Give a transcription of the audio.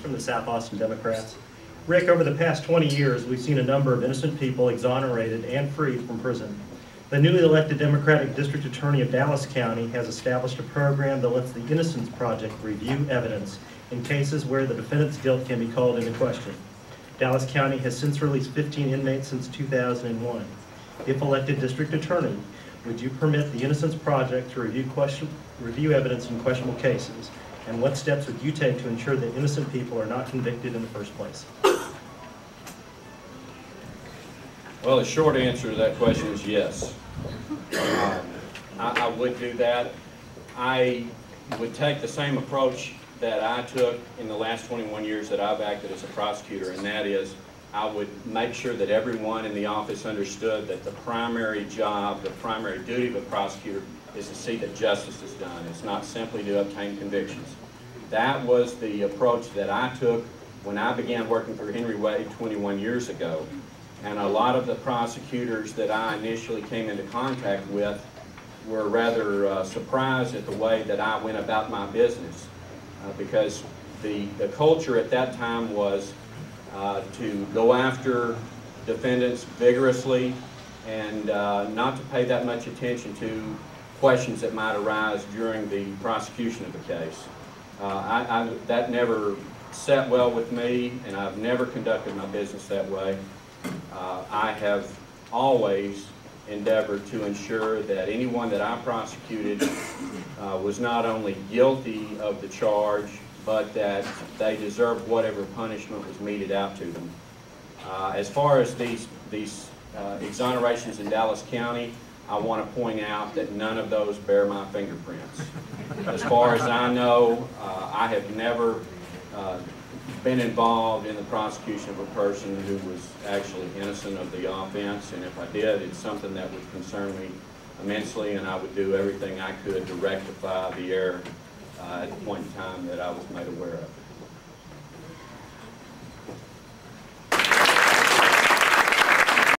from the South Austin Democrats. Rick, over the past 20 years, we've seen a number of innocent people exonerated and freed from prison. The newly elected Democratic District Attorney of Dallas County has established a program that lets the Innocence Project review evidence in cases where the defendant's guilt can be called into question. Dallas County has since released 15 inmates since 2001. If elected District Attorney, would you permit the Innocence Project to review evidence in questionable cases? And what steps would you take to ensure that innocent people are not convicted in the first place? Well, the short answer to that question is yes. I would do that. I would take the same approach that I took in the last 21 years that I've acted as a prosecutor, and that is I would make sure that everyone in the office understood that the primary job, the primary duty of a prosecutor is to see that justice is done. It's not simply to obtain convictions. That was the approach that I took when I began working for Henry Wade 21 years ago. And a lot of the prosecutors that I initially came into contact with were rather surprised at the way that I went about my business. Because the culture at that time was to go after defendants vigorously and not to pay that much attention to questions that might arise during the prosecution of the case. That never sat well with me, and I've never conducted my business that way. I have always endeavored to ensure that anyone that I prosecuted was not only guilty of the charge, but that they deserved whatever punishment was meted out to them. As far as these exonerations in Dallas County, I want to point out that none of those bear my fingerprints. As far as I know, I have never been involved in the prosecution of a person who was actually innocent of the offense, and if I did, it's something that would concern me immensely, and I would do everything I could to rectify the error at the point in time that I was made aware of.